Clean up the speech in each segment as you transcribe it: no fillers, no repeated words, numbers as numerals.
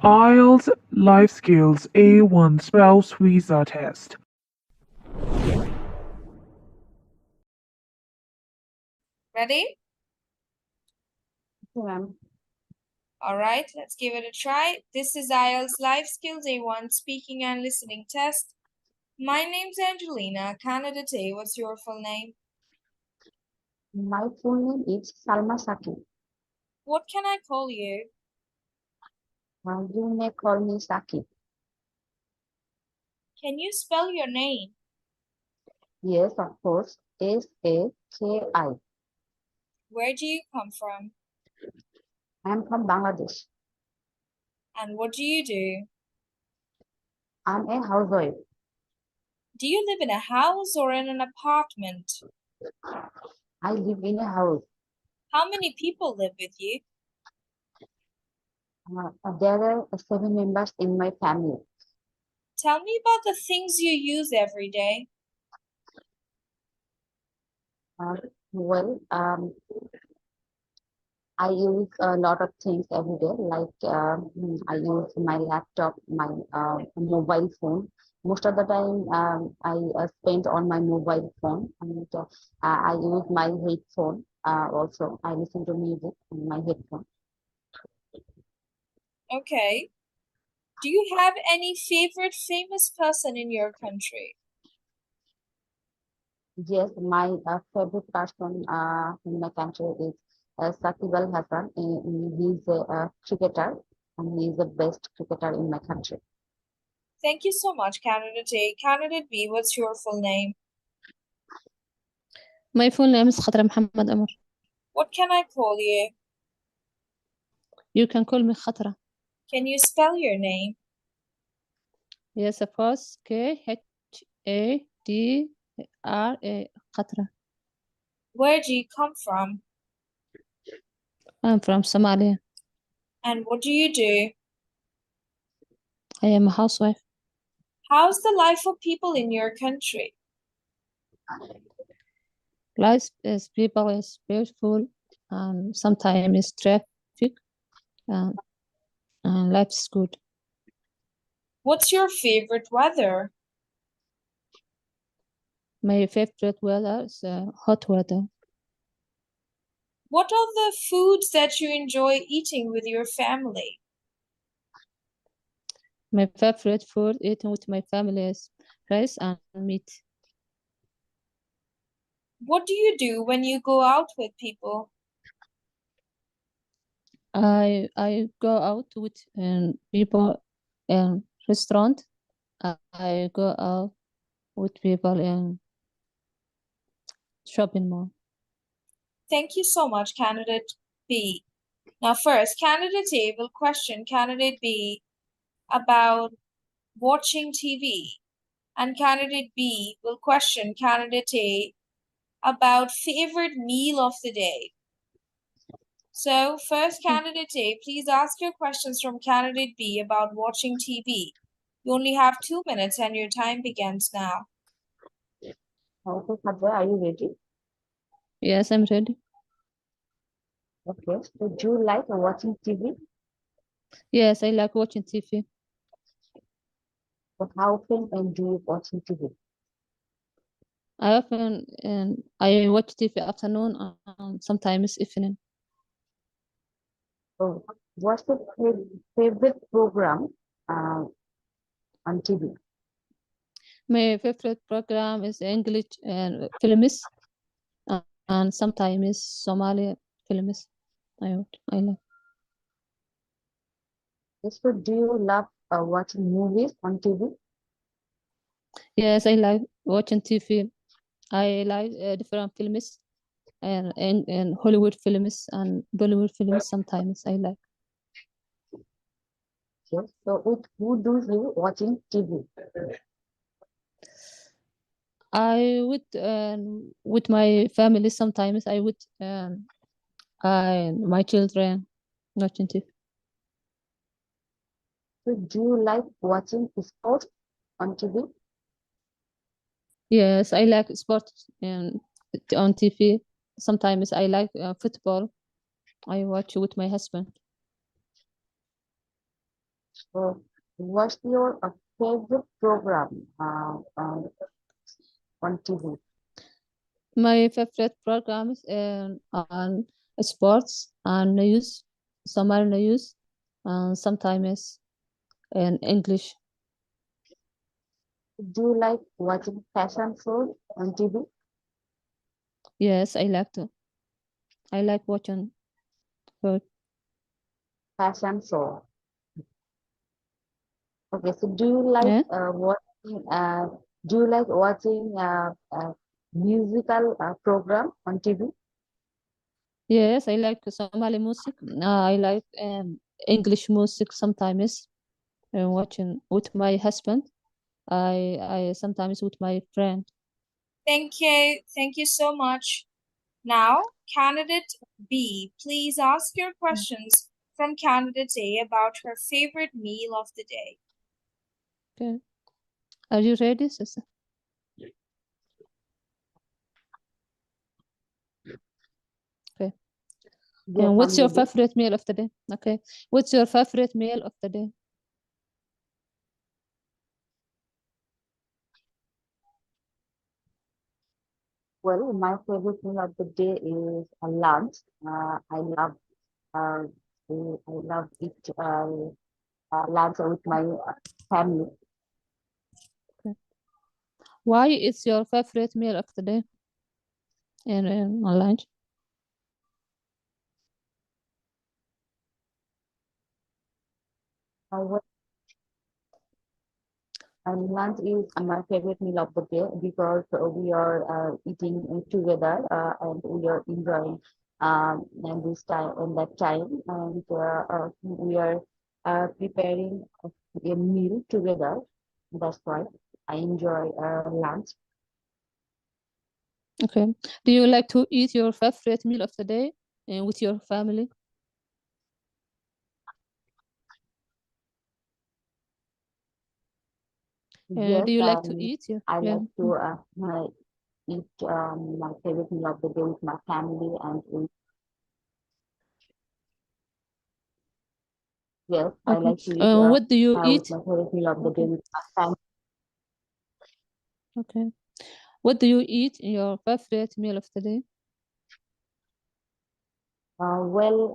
IELTS Life Skills A1 Spouse Visa Test. Ready? Ma'am. All right, let's give it a try. This is IELTS Life Skills A1 Speaking and Listening Test. My name's Angelina. Candidate A, what's your full name? My full name is Salma Saki. What can I call you? You may call me Saki. Can you spell your name? Yes, of course. S-A-K-I. Where do you come from? I am from Bangladesh. And what do you do? I'm a housewife. Do you live in a house or in an apartment? I live in a house. How many people live with you? There are 7 members in my family. Tell me about the things you use every day. Well, I use a lot of things every day, like I use my laptop, my mobile phone. Most of the time, I spend on my mobile phone, and I use my headphone. Also, I listen to music on my headphone. Okay. Do you have any favorite famous person in your country? Yes, my favorite person in my country is Saqib Al Hasan. He's a cricketer, and he's the best cricketer in my country. Thank you so much, Candidate A. Candidate B, what's your full name? My full name is Khatra Muhammad Amr. What can I call you? You can call me Khatra. Can you spell your name? Yes, of course. K-H-A-D-R-A. Khatra. Where do you come from? I'm from Somalia. And what do you do? I am a housewife. How's the life of people in your country? Life is people is beautiful, and sometimes it's traffic, and life is good. What's your favorite weather? My favorite weather is hot weather. What are the foods that you enjoy eating with your family? My favorite food eaten with my family is rice and meat. What do you do when you go out with people? I go out with people in restaurant. I go out with people in shopping mall. Thank you so much, Candidate B. Now first, Candidate A will question Candidate B about watching TV, and Candidate B will question Candidate A about favorite meal of the day. So first, Candidate A, please ask your questions from Candidate B about watching TV. You only have 2 minutes and your time begins now. Okay, Khadra, are you ready? Yes, I'm ready. Okay. So do you like watching TV? Yes, I like watching TV. But how often do you watch TV? I often I watch TV afternoon and sometimes evening. Oh, what's your favorite program on TV? My favorite program is English and films, and sometimes Somali films. I like. So do you love watching movies on TV? Yes, I like watching TV. I like different films and Hollywood films and Bollywood films. Sometimes I like. Yes. So who do you watching TV? I would with my family. Sometimes I would my children watching TV. So do you like watching sports on TV? Yes, I like sports on TV. Sometimes I like football. I watch with my husband. So, what's your favorite program on TV? My favorite programs on sports and news, summer news, and sometimes in English. Do you like watching fashion shows on TV? Yes, I like to. I like watching. Fashion show. Okay, so do you like Yeah. watching? Do you like watching musical program on TV? Yes, I like Somali music. I like English music sometimes. Watching with my husband. I sometimes with my friend. Thank you. Thank you so much. Now, candidate B, please ask your questions from candidate A about her favorite meal of the day. Okay. Are you ready, sister? Okay. Yes, And what's I'm your ready. favorite meal of the day? Okay. What's your favorite meal of the day? Well, my favorite meal of the day is a lunch. I love uh, I love eat lunch with my family. Okay. Why is your favorite meal of the day and on lunch? Well, and lunch is my favorite meal of the day because we are eating together and we are enjoying and this time and that time and we are preparing a meal together. That's why I enjoy lunch. Okay. Do you like to eat your favorite meal of the day with your family? Yes, Do you like to eat your I yeah? like to eat my favorite meal of the day with my family and yes, I Okay. like to eat What do you with eat? my favorite meal of the day Okay. with my family. Okay. What do you eat in your favorite meal of the day? Well,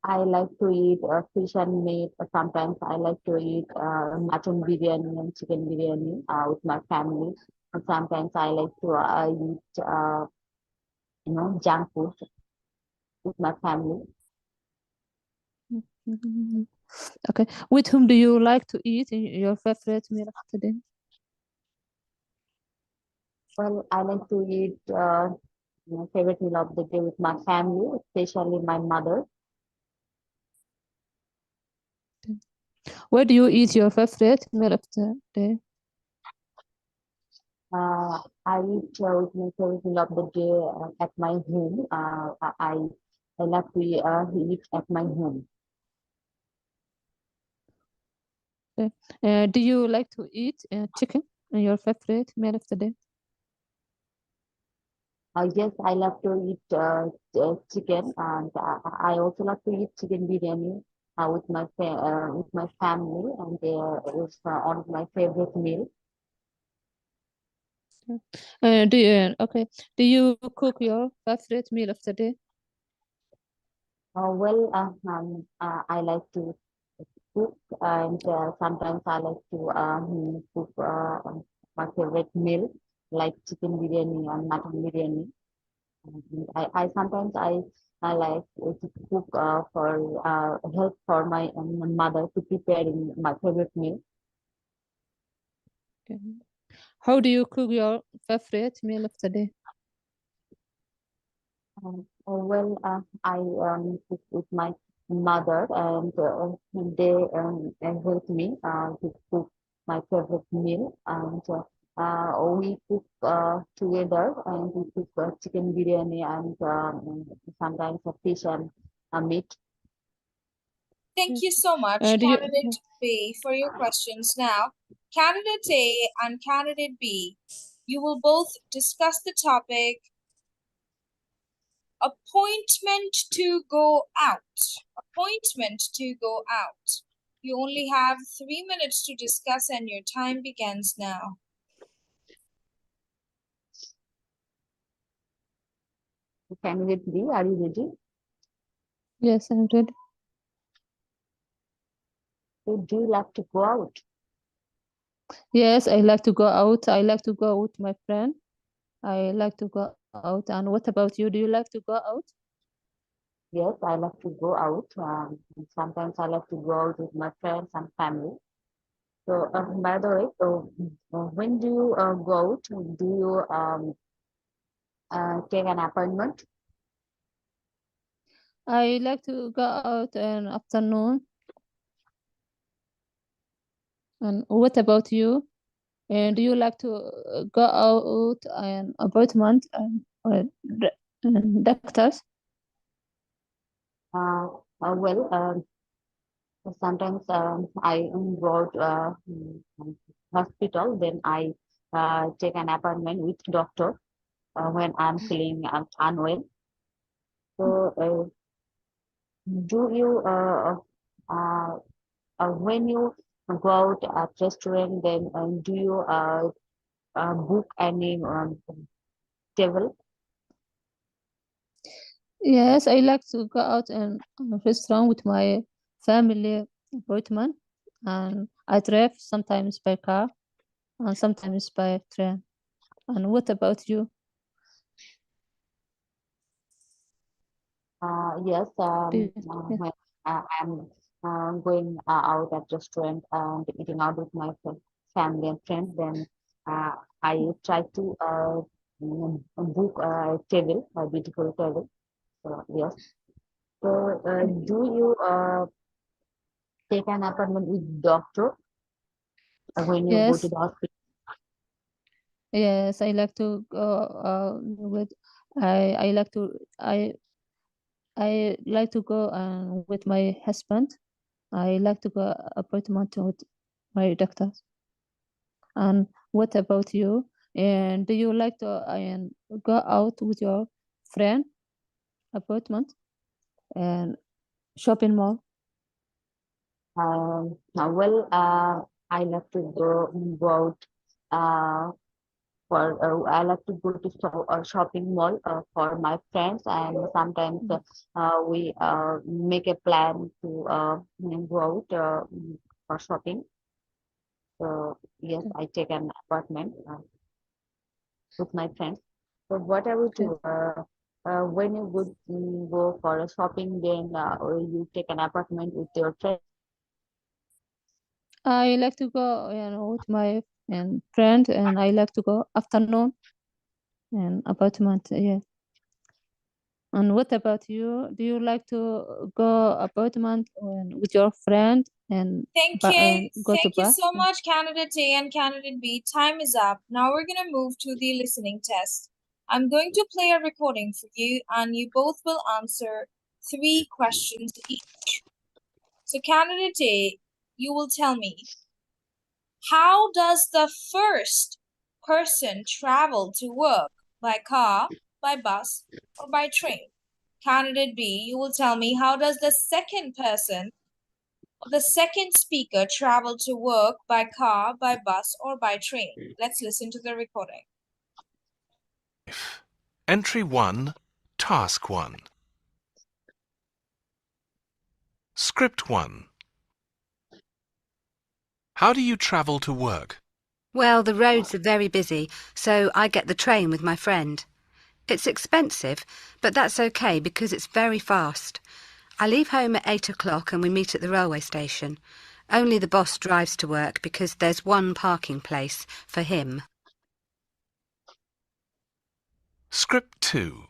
I like to eat fish and meat. Sometimes I like to eat mutton biryani and chicken biryani with my family. And sometimes I like to eat, junk food with my family. Mhm. Okay. With whom do you like to eat in your favorite meal of the day? Well, I like to eat my favorite meal of the day with my family, especially my mother. Where do you eat your favorite meal of the day? I eat with my favorite meal of the day at my home. I love to eat at my home. Okay. Do you like to eat chicken in your favorite meal of the day? Yes, I love to eat chicken, and I also love to eat chicken biryani with my family, and it's one of my favorite meal. Okay. Do you cook your favorite meal of the day? I like to cook, and sometimes I like to cook my favorite meal like chicken biryani and mutton biryani. I sometimes I like to cook for help for my mother to preparing my favorite meal. Okay. How do you cook your favorite meal of the day? I cook with my mother, and they help me to cook my favorite meal, and we cook together, and we cook chicken biryani and sometimes a fish and meat. Thank Yeah. you so much, Do you candidate B, for your questions. Now, candidate A and candidate B, you will both discuss the topic Appointment to go out. Appointment to go out. You only have 3 minutes to discuss and your time begins now. Candidate B, are you ready? Yes, I'm ready. So do you like to go out? Yes, I like to go out. I like to go out with my friend. I like to go out. And what about you? Do you like to go out? Yes, I like to go out. Sometimes I like to go out with my friends and family. So, by the way, when do you go out? Do you take an appointment? I like to go out in afternoon. And what about you? And do you like to go out an appointment and doctors? Well, sometimes I go out hospital, then I take an appointment with doctor when I'm feeling unwell. So, do you when you go out at restaurant, then do you book any table? Yes, I like to go out in a restaurant with my family appointment, and I drive sometimes by car and sometimes by train. And what about you? Yes, Yeah. when I'm going out at restaurant and eating out with my family and friends, then uh, I try to book a table, a beautiful table. So yes. So do you take an appointment with doctor when you go to Yes, the hospital? yes, I like to go with I like to I like to go with my husband. I like to go appointment with my doctor. And what about you? And do you like to go out with your friend appointment and shopping mall? Well, I love to go out for I like to go to a shopping mall for my friends, and sometimes we make a plan to go out for shopping. So yes, I take an apartment with my friends. So what I would Yes. do when you go for a shopping, then or you take an apartment with your friends. I like to go with my friend, and I like to go afternoon and apartment. Yeah. And what about you? Do you like to go apartment with your friend and Thank you. and go to Thank you bar? so much, Candidate A and Candidate B. Time is up. Now we're going to move to the listening test. I'm going to play a recording for you, and you both will answer 3 questions each. So, Candidate A, you will tell me, how does the first person travel to work? By car, by bus, or by train? Candidate B, you will tell me, how does the second person, the second speaker, travel to work? By car, by bus, or by train? Let's listen to the recording. Entry 1, Task 1. Script 1. How do you travel to work? Well, the roads are very busy, so I get the train with my friend. It's expensive, but that's okay because it's very fast. I leave home at 8 o'clock and we meet at the railway station. Only the boss drives to work because there's one parking place for him. Script 2.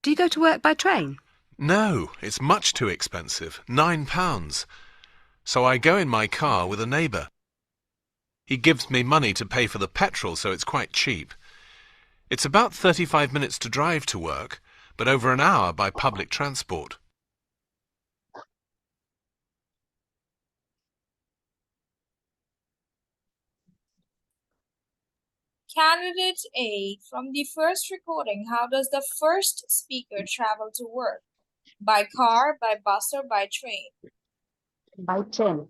Do you go to work by train? No, it's much too expensive, £9. So I go in my car with a neighbour. He gives me money to pay for the petrol, so it's quite cheap. It's about 35 minutes to drive to work, but over an hour by public transport. Candidate A, from the first recording, how does the first speaker travel to work? By car, by bus, or by train? By train.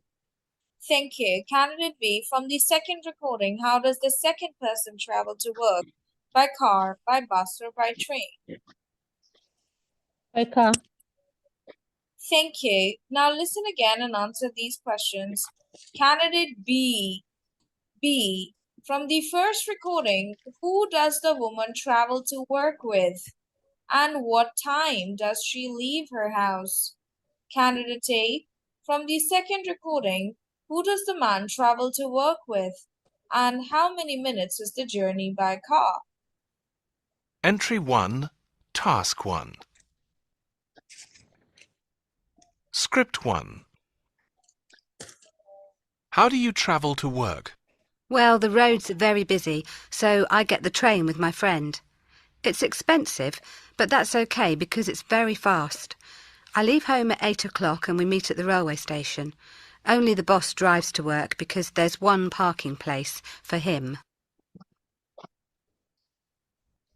Thank you. Candidate B, from the second recording, how does the second person travel to work? By car, by bus, or by train? By car. Thank you. Now listen again and answer these questions. Candidate B, from the first recording, who does the woman travel to work with? And what time does she leave her house? Candidate A, from the second recording, who does the man travel to work with? And how many minutes is the journey by car? Entry 1, Task 1. Script 1. How do you travel to work? Well, the roads are very busy, so I get the train with my friend. It's expensive, but that's okay because it's very fast. I leave home at 8 o'clock and we meet at the railway station. Only the boss drives to work because there's one parking place for him.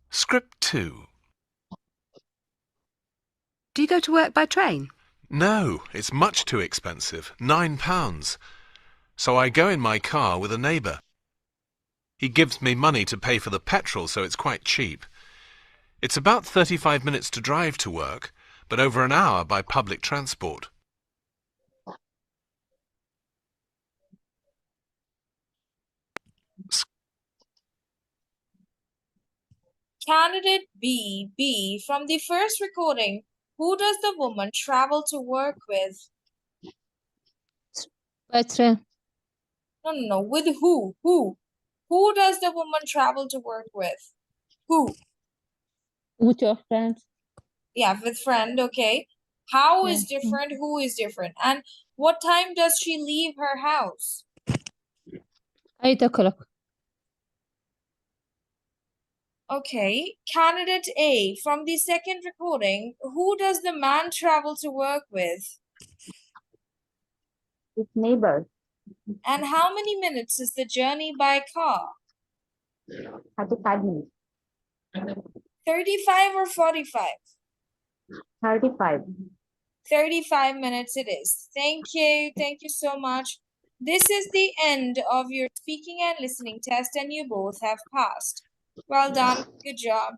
Script 2. Do you go to work by train? No, it's much too expensive, £9. So I go in my car with a neighbour. He gives me money to pay for the petrol, so it's quite cheap. It's about 35 minutes to drive to work, but over an hour by public transport. Candidate B, from the first recording, who does the woman travel to work with? By train. No, with who? Who does the woman travel to work with? Who? With your friends. Yeah, with friend, okay. How is Yeah. different, who is different? And what time does she leave her house? 8 o'clock. Okay. Candidate A, from the second recording, who does the man travel to work with? His neighbor. And how many minutes is the journey by car? 35 minutes. 35 or 45? 35. 35 minutes it is. Thank you. Thank you so much. This is the end of your speaking and listening test, and you both have passed. Well done. Good job.